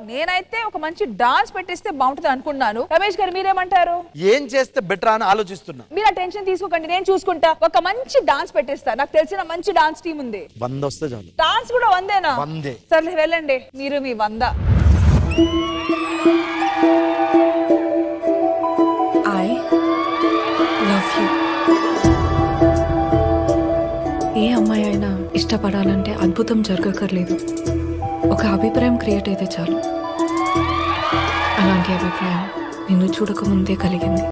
నేనైతే ఒక మంచి డాన్స్ పెట్టిస్తే బాగుంటుంది అనుకున్నాను. రమేష్ గారు మీరేమంటారు? ఏం చేస్తే బెటర్ అని ఆలోచిస్తున్నా. మీరు ఆ టెన్షన్ తీసుకోకండి, నేను చూసుకుంటా. ఒక మంచి డాన్స్ పెట్టిస్తా, నాకు తెలిసిన మంచి డాన్స్ టీం ఉంది. 100 వస్తే చాలు. డాన్స్ కూడా 100ఏనా? 100. సర్లే వెళ్ళండి, మీరు మీ 100. I love you. ఏ అమ్మాయి అయినా ఇష్టపడాలంటే అద్భుతం జరగక్కర్లేదు, ఒక అభిప్రాయం క్రియేట్ అయితే చాలు. అలాంటి అభిప్రాయం నిన్ను చూడకముందే కలిగింది.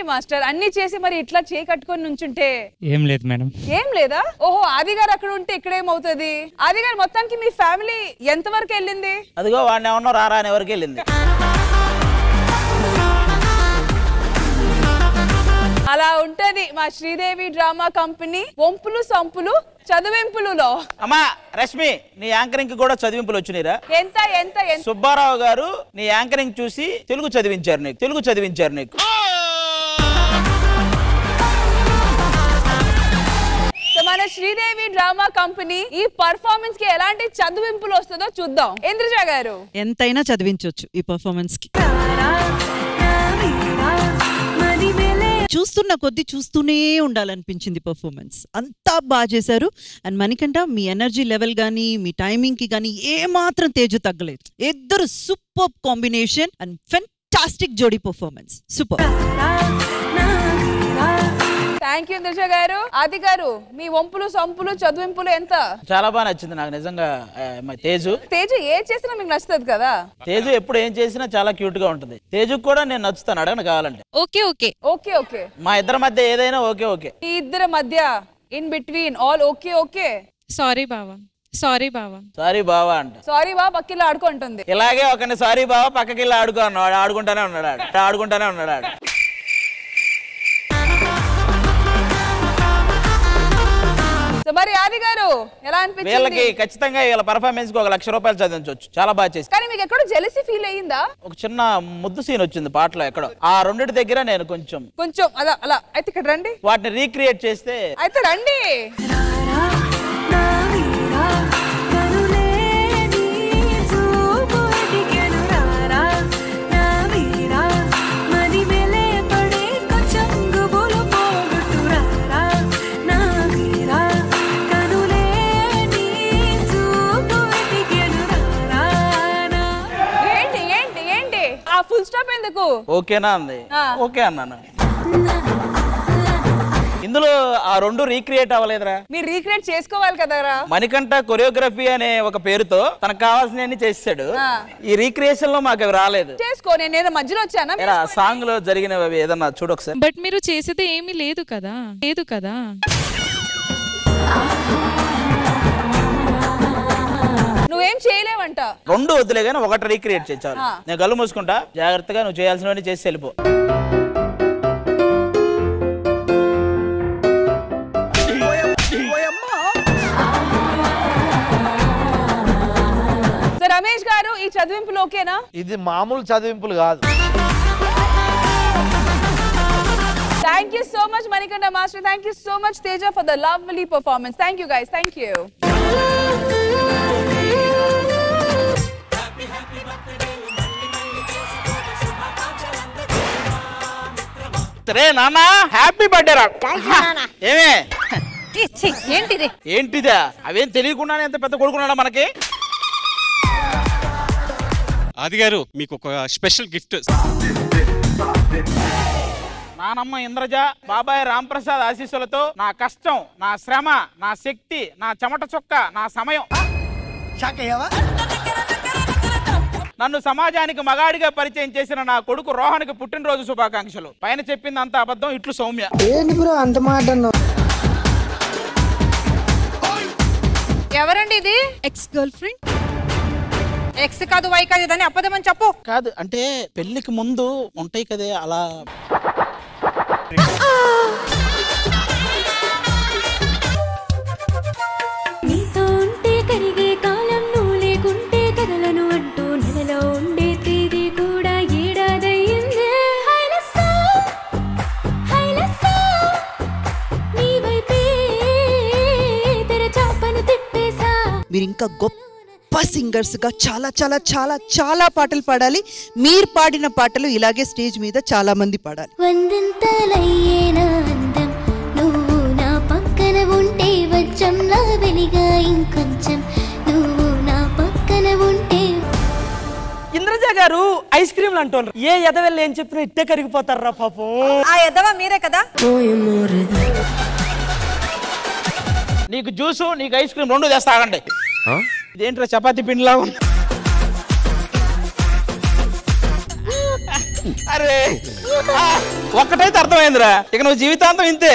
మాస్టర్ అన్ని చేసి మరి ఇట్లా చేయి కట్టుకొని నుంచుంటే ఏం లేదు మేడం. ఏం లేదా? ఓహో ఆది గారు అక్కడ ఉంటే ఇక్కడ ఏమవుతుంది? ఆది గారు మొత్తానికి మీ ఫ్యామిలీ ఎంత వరకు వెళ్ళింది? అదిగో వాడిని ఏమన్నా రారా అని ఎవరికి వెళ్ళింది. అలా ఉంటది మా శ్రీదేవి డ్రామా కంపెనీ వంపులు సంపులు చదివింపులులో. అమ్మా రష్మి నీ యాంకరింగ్ కూడా చదివింపులు వచ్చినాయిరా? ఎంత ఎంత సుబ్బారావు గారు నీ యాంకరింగ్ చూసి తెలుగు చదివించారు నీకు. మన శ్రీదేవి డ్రామా కంపెనీ ఈ పర్ఫార్మెన్స్ కి ఎలాంటి చదివింపులు వస్తుందో చూద్దాం. ఇంద్రజ గారు ఎంతైనా చదివించవచ్చు ఈ పర్ఫార్మెన్స్ కి. చూస్తున్న కొద్దీ చూస్తూనే ఉండాలనిపించింది పర్ఫార్మెన్స్. అంతా బాగా చేశారు. And Manikanta me energy level కానీ మీ టైమింగ్కి కానీ ఏమాత్రం తేజు తగ్గలేదు. ఇద్దరు సూపర్ కాంబినేషన్ అండ్ ఫెంటాస్టిక్ జోడీ performance. Super. Thank you Indraja గారు. ఆది గారు మీ వంపులు సంపులు చదువింపులు ఎంత? చాలా బాగా నచ్చింది నాకు నిజంగా. తేజు ఏ చేసినా మీకు నచ్చుతుంది కదా. తేజు ఎప్పుడు ఏం చేసినా చాలా క్యూట్ గా ఉంటుంది. తేజుకు కూడా నేను నచ్చుతాను, అడగను కావాలంటే. ఓకే ఓకే ఓకే ఓకే మా ఇద్దరి మధ్య ఏదైనా ఓకే ఓకే. ఈ ఇద్దరి మధ్య in between all okay okay. Sorry బావా, సారీ బావా, సారీ బావా అంట. సారీ బా పక్కిలో ఆడుకుంటుంది. ఇలాగే ఒకరిని సారీ బావా పక్కకి వెళ్ళి ఆడుకున్నాడు, ఆడుకుంటానే ఉన్నాడు. మరి ఆది గారు ఎలా అనిపించింది? వీళ్ళకి ఖచ్చితంగా వీళ్ళ పర్ఫార్మెన్స్ కి 1,00,000 రూపాయలు చదివించవచ్చు. చాలా బాగా చేసి. కానీ మీకు ఎక్కడో జెలసీ ఫీల్ అయ్యిందా? ఒక చిన్న ముద్దు సీన్ వచ్చింది పాటలో ఎక్కడో. ఆ రెండింటి దగ్గర నేను కొంచెం అలా అయితే ఇక్కడ రండి, వాటిని రీక్రియేట్ చేస్తే. అయితే రండి. ఫుల్ స్టాప్ ఎందుకు? ఓకేనా అంది. ఓకే అన్నాను. ఇందులో ఆ రెండు రీక్రియేట్ అవ్వలేదురా. మీరు రీక్రియేట్ చేసుకోవాలి కదరా. మణికంఠ కొరియోగ్రఫీ అనే ఒక పేరుతో తనకు కావాల్సినవన్నీ చేసాడు. ఈ రీక్రియేషన్ లో మాకు అవి రాలేదు. చేసుకో, నేను మధ్యలో వచ్చానా? సాంగ్ లో జరిగినవి ఏదన్నా చూడు ఒకసారి. బట్ మీరు చేసేది ఏమీ లేదు కదా. నువ్వేం చేయలేవంట. రెండు వద్దులే కానీ ఒకటి రీక్రియేట్ చేయాలి. నేను గల్లు మూసుకుంటా, జాగ్రత్తగా నువ్వు చేయాల్సినవన్నీ చేసి వెళ్ళిపో. రమేష్ గారు ఈ చదివింపులు ఓకేనా? ఇది మామూలు చదివింపులు కాదు. Thank you so much Manikanda Master. Thank you so much Teja for the lovely performance. Thank you guys. Thank you. రే నాన్న హ్యాపీ బర్త్డే రా. ఏమే ఏంటిదా? అవేం తెలియకుండానే ఎంత పెద్ద కొడుకున్నాడా మనకి. ఆది గారు మీకు ఒక స్పెషల్ గిఫ్ట్. నానమ్మ ఇంద్రజ, బాబాయ్ రాంప్రసాద్ ఆశీస్సులతో నా కష్టం, నా శ్రమ, నా శక్తి, నా చెమట చొక్క, నా సమయం, నన్ను సమాజానికి మగాడిగా పరిచయం చేసిన నా కొడుకు రోహన్కి పుట్టినరోజు శుభాకాంక్షలు. పైన చెప్పింది అంత అబద్ధం, ఇట్లు సౌమ్య. అంత మాట ఎవరండి ఇది? Ex girl friend. ఎక్స్ కాదు వై కాదు అని అబద్ధమని చెప్పు. కాదు అంటే పెళ్లికి ముందు ఉంటాయి కదే అలా. నీతో ఉంటే కరిగే కాలం నువ్వు లేకుంటే కదలను అంటూ నెలలో ఉండే తేదీ కూడా ఏడాదయ్యిందే. నీ వైపే తెరచాపను తిప్పేసా. మీరు ఇంకా గొప్ప సింగర్స్ గా చాలా చాలా చాలా చాలా పాటలు పాడాలి. మీరు పాడిన పాటలు ఇలాగే స్టేజ్ మీద చాలా మంది పాడాలి. వందంతలయ్యేనా అందం నువ్వు నా పక్కన ఉంటే వచ్చంలా వెలిగా ఇంకొంచెం నువ్వు నా పక్కన ఉంటే. ఇంద్రజ గారు ఐస్ క్రీమ్లు అంటారు. ఏ ఎదవెళ్ళి ఏం చెప్పినా ఇట్టే కరిగిపోతారా పాపం. ఆ ఎదవ మీరే కదా. నీకు జ్యూసు నీకు ఐస్ క్రీమ్ రెండు తెస్తా ఆగండి. ఇదేంట్రా చపాతీ పిండిలా ఉంది. అరే ఒక్కటైతే అర్థమైందిరా, ఇక నువ్వు జీవితాంతం ఇంతే.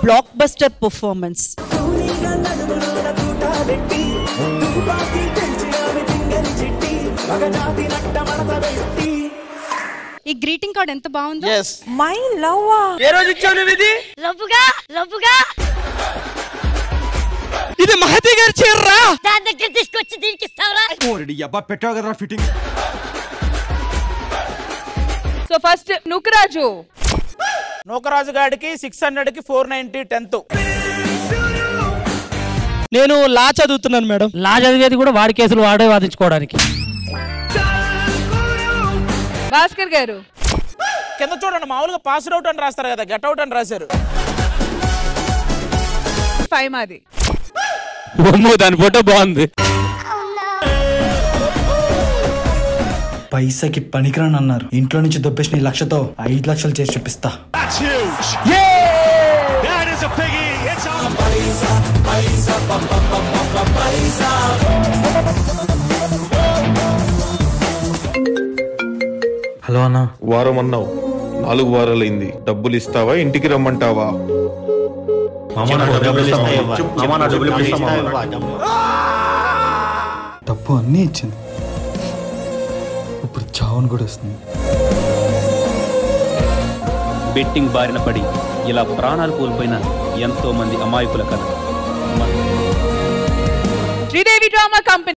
Block buster performance. ఈ గ్రీటింగ్ కార్డ్ ఎంత బాగుంది. My love. ఏ రోజు ఇచ్చావు నువ్వు ఇది? రవ్వుగా ఇది మహతి గారి చీర్రా. దాని దగ్గర తీసుకొచ్చి దీనికి ఇస్తావరా? ఓరెడి అబ్బా పెట్టావు కదరా fitting. So first Nookaraju. Nookaraju గాడికి 600కి 490 10th. నేను లా చదువుతున్నాను మేడం. లా చదివేది కూడా వాడి కేసులు వాడే వాదించుకోవడానికి. భాస్కర్ గారు. కింద చూడండి, మామూలుగా పాస్ అవుట్ అని రాస్తారు కదా, గెట్ అవుట్ అని రాశారు. 5 మాది. దాని ఫోటో బాగుంది. పైసకి పనికిరాని అన్నారు, ఇంట్లో నుంచి దొబ్బేసిన 1 లక్షతో 5 లక్షలు చేసి చూపిస్తా. హలో అన్న. వారం అన్నావు, 4 వారాలైంది. డబ్బులు ఇస్తావా, ఇంటికి రమ్మంటావా? డబ్బు అన్నీ ఇచ్చింది, ఇప్పుడు చావును కూడా ఇస్తుంది. బెట్టింగ్ బారిన పడి ఇలా ప్రాణాలు కోల్పోయిన ఎంతో మంది అమాయకుల కథ. Sridevi drama company